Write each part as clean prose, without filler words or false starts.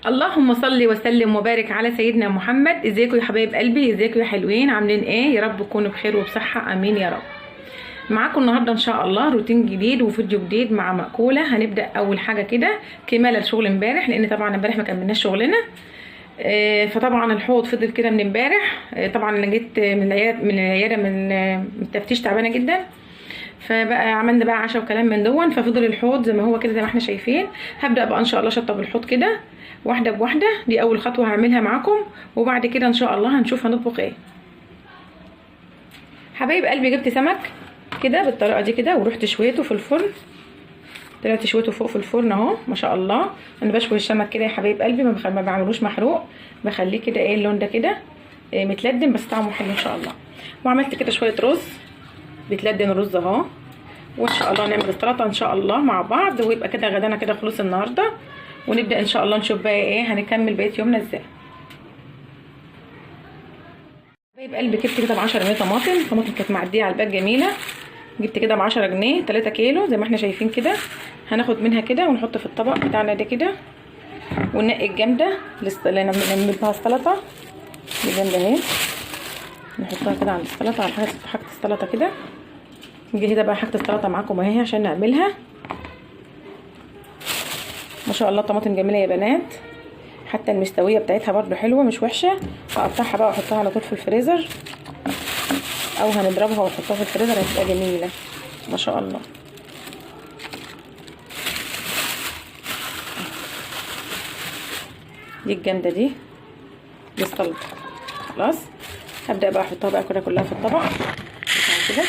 اللهم صل وسلم وبارك على سيدنا محمد. ازيكم يا حبايب قلبي، ازيكم يا حلوين، عاملين ايه؟ يا رب تكونوا بخير وبصحه، امين يا رب. معاكم النهارده ان شاء الله روتين جديد وفيديو جديد مع مأكولة. هنبدا اول حاجه كده كماله لشغل امبارح، لان طبعا امبارح ما كملناش شغلنا. فطبعا الحوض فضل كده من امبارح. طبعا انا جيت من العياده من التفتيش تعبانه جدا، فبقى عملنا بقى عشاء وكلام من دون، ففضل الحوض زي ما هو كده زي ما احنا شايفين. هبدا بقى ان شاء الله اشطب الحوض كده واحده بواحده، دي اول خطوه هعملها معاكم، وبعد كده ان شاء الله هنشوف هنطبخ ايه. حبايب قلبي جبت سمك كده بالطريقه دي كده، ورحت شويته في الفرن. طلعت شويته فوق في الفرن اهو ما شاء الله. انا بشوي السمك كده يا حبايب قلبي، ما بعملوش محروق، بخليه كده ايه اللون ده كده متلدن، بس طعمه حلو ان شاء الله. وعملت كده شويه رز بيتلدن الرز اهو، وان شاء الله نعمل السلطه ان شاء الله مع بعض، ويبقى كده غدانا كده خلص النهارده، ونبدا ان شاء الله نشوف بقى ايه هنكمل بقيه يومنا ازاي. حبايب قلبي جبت كده ب 10 جنيه طماطم كانت معديه على الباب جميله. جبت كده ب 10 جنيه 3 كيلو زي ما احنا شايفين كده. هناخد منها كده ونحط في الطبق بتاعنا ده كده، وننقي الجامده اللي نعمل بها السلطه. دي جامده اهي، نحطها كده على السلطه، على حاجه السلطه كده. نجهز بقى حاجه السلطه معاكم اهي عشان نعملها. ما شاء الله طماطم جميله يا بنات، حتى المستويه بتاعتها برده حلوه مش وحشه. هقطعها بقى واحطها على طول في الفريزر، او هنضربها ونحطها في الفريزر هتبقى جميله ما شاء الله. دي الجامده دي السلطه. خلاص هبدا بقى احطها بقى كلها في الطبق كده.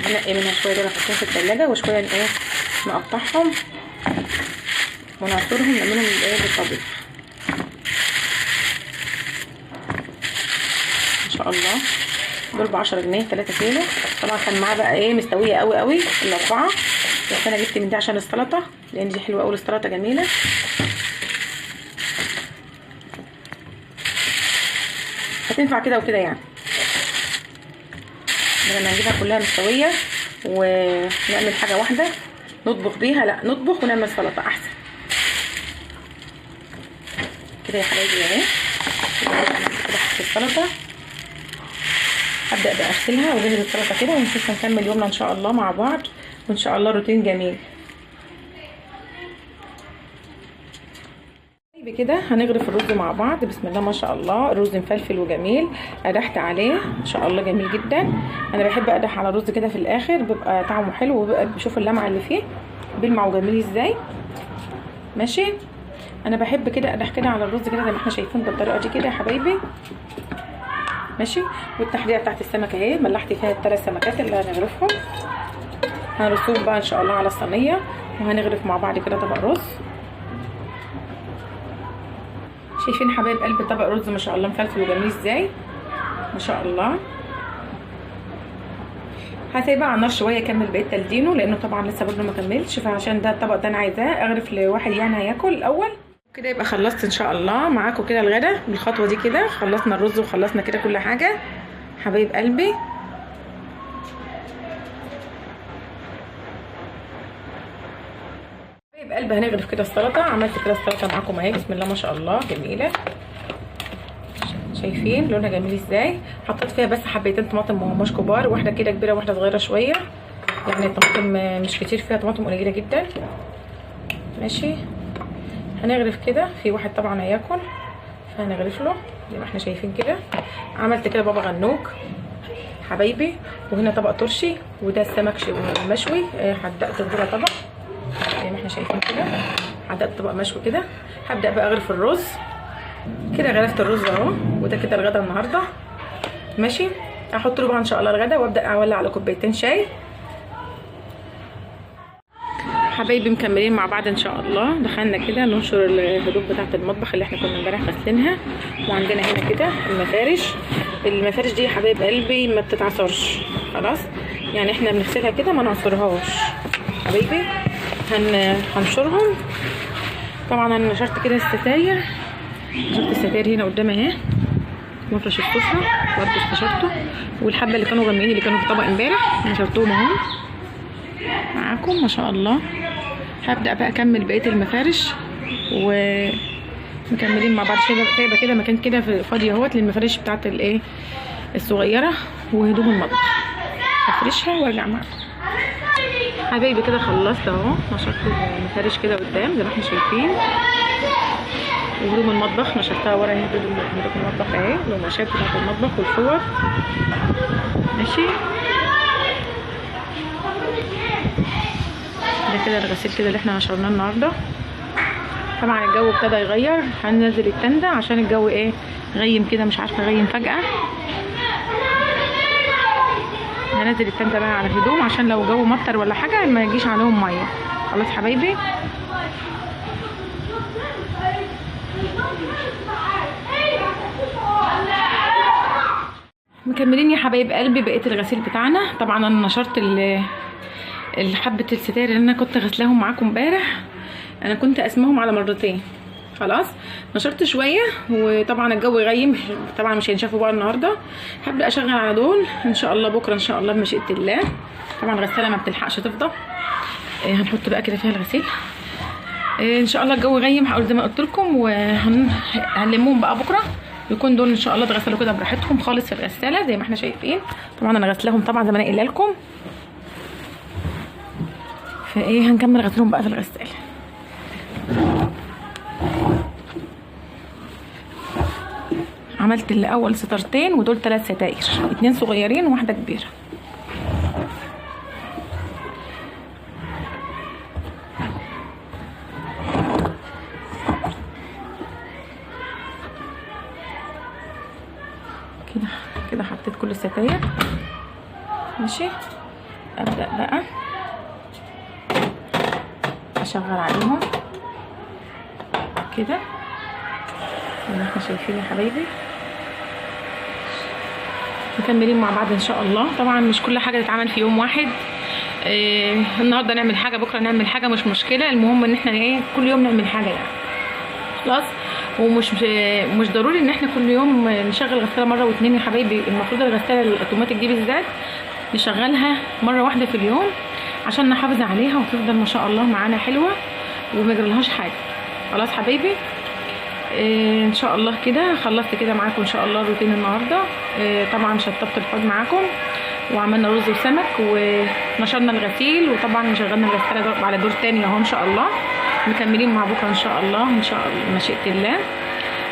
هنقي منها شويه دول احطهم في الثلاجه، وشويه ايه نقطعهم ونعصرهم نعملهم الايه بالطبيخ ان شاء الله. دول ب 10 جنيه 3 كيلو. طبعا كان معاه بقى ايه مستويه قوي قوي الاربعه، بس انا جبت من دي عشان السلطه، لان دي حلوه قوي السلطه جميله. هتنفع كده وكده يعني، لما نجيبها كلها مستويه ونعمل حاجه واحده نطبخ بيها، لا نطبخ ونعمل سلطه احسن كده يا حبايبي اهي. كده حطيت السلطه، هبدا بقى اغسلها واجهز السلطه كده، ونشوف هنكمل يومنا ان شاء الله مع بعض، وان شاء الله روتين جميل. كده هنغرف الرز مع بعض. بسم الله ما شاء الله، الرز مفلفل وجميل، قدحت عليه ما شاء الله جميل جدا. انا بحب اقدح على الرز كده في الاخر، بيبقى طعمه حلو، وبيبقى بشوف اللمعه اللي فيه بيلمع وجميل ازاي. ماشي، انا بحب كده اقدح كده على الرز كده زي ما احنا شايفين بالطريقه دي كده يا حبايبي. ماشي، والتحليه بتاعت السمك اهي ملحت فيها ال3 سمكات اللي هنغرفهم. هنرصهم بقى ان شاء الله على الصينيه، وهنغرف مع بعض كده طبق رز. شايفين حبايب قلبي طبق رز ما شاء الله مفلفل وجميل ازاي ما شاء الله. هسيبها على النار شويه اكمل بقيه تلدينه، لانه طبعا لسه برده ما كملش، فعشان ده الطبق ده انا عايزاه اغرف لواحد يعني هياكل الاول كده. يبقى خلصت ان شاء الله معاكم كده الغدا بالخطوه دي كده. خلصنا الرز وخلصنا كده كل حاجه حبايب قلبي. حبايب قلبي هنغرف كده السلطه. عملت كده السلطه معاكم اهي بسم الله ما شاء الله جميله. شايفين لونها جميل ازاي. حطيت فيها بس حبيتين طماطم ما هماش كبار، واحده كده كبيره واحده صغيره شويه، يعني الطماطم مش كتير فيها، طماطم قليله جدا. ماشي، هنغرف كده في واحد طبعا هياكل فهنغرف له زي ما احنا شايفين كده. عملت كده بابا غنوج حبايبي، وهنا طبق ترشي، وده السمك مشوي. حدقت الذره طبق زي ما احنا شايفين كده، حدقت طبق مشوي كده. هبدا بقى اغرف الرز كده. غرفت الرز اهو، وده كده الغدا النهارده. ماشي، هحط له بقى ان شاء الله الغدا، وابدا اولع على كوبايتين شاي. حبايبي مكملين مع بعض ان شاء الله. دخلنا كده ننشر الهدوم بتاعه المطبخ اللي احنا كنا امبارح غسلينها، وعندنا هنا كده المفارش دي يا حبايب قلبي ما بتتعصرش خلاص، يعني احنا بنغسلها كده ما نعصرهاش حبايبي. هنشرهم. طبعا انا نشرت كده الستاير، نشرت الستاير هنا قدامي اهي، مفرش السفره برضه استشرته، والحبه اللي كانوا غامقين اللي كانوا في طبق امبارح نشرتهم اهو معاكم ما شاء الله. هبدا بقى اكمل بقيه المفارش ومكملين مع بعض. سايبه كده مكان كده فاضي اهوت للمفارش بتاعت الايه الصغيره وهدوم المطبخ، هفرشها وارجع معاكم حبايبي. كده خلصت اهو، نشرت المفارش كده قدام زي ما احنا شايفين، وهدوم المطبخ نشرتها ورا اهي. هدوم المطبخ اهي، القماشات بتاعت المطبخ والفوط ماشي. ده كده الغسيل كده اللي احنا نشرناه النهارده. طبعا الجو ابتدى يغير، هننزل التندة عشان الجو ايه غيم كده، مش عارفه غيم فجأة. هنزل التندة بقى على الهدوم عشان لو جو مطر ولا حاجه ما يجيش عليهم ميه. خلاص حبايبي، مكملين يا حبايب قلبي بقيه الغسيل بتاعنا. طبعا انا نشرت حبه الستاير اللي انا كنت غسلاهم معاكم امبارح، انا كنت قسمهم على مرتين. خلاص نشرت شويه، وطبعا الجو غيم طبعا مش هينشفوا بقى النهارده. هبدا اشغل على دول ان شاء الله بكره ان شاء الله بمشيئه الله. طبعا الغساله ما بتلحقش تفضى. هنحط بقى كده فيها الغسيل ان شاء الله. الجو غيم هقول زي ما قلت لكم، وهنلمهم بقى بكره يكون دول ان شاء الله اتغسلوا كده براحتهم خالص في الغساله زي ما احنا شايفين. طبعا انا غسلاهم طبعا زي ما انا قايله لكم، فايه هنكمل غسلهم بقى في الغساله. عملت الاول سترتين ودول 3 ستاير، 2 صغيرين وواحده كبيره. كده حطيت كل الستاير ماشي. ابدا بقى اشغل عليهم كده زي ما احنا شايفين يا حبايبي. مكملين مع بعض ان شاء الله. طبعا مش كل حاجه تتعمل في يوم واحد. النهارده نعمل حاجه بكره نعمل حاجه، مش مشكله، المهم ان احنا ايه كل يوم نعمل حاجه يعني. خلاص، ومش مش ضروري ان احنا كل يوم نشغل غساله مره واتنين يا حبايبي. المفروض الغساله الاوتوماتيك دي بالذات نشغلها مره واحده في اليوم عشان نحافظ عليها وتفضل ما شاء الله معانا حلوه وما يجرالهاش حاجه. خلاص حبايبي، ان شاء الله كده خلصت كده معاكم ان شاء الله روتين النهارده. طبعا شطبت الحوض معاكم وعملنا رز وسمك ونشرنا الغسيل، وطبعا شغلنا الغساله على دور تاني اهو ان شاء الله. مكملين مع بكره ان شاء الله ان شاء الله مشيئه الله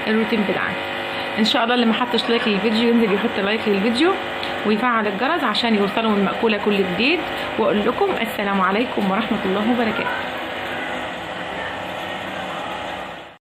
الروتين بتاعنا ان شاء الله. اللي ما حطش لايك للفيديو ينزل يحط لايك للفيديو ويفعل الجرس عشان يوصلوا من المأكولة كل جديد. واقول لكم السلام عليكم ورحمه الله وبركاته.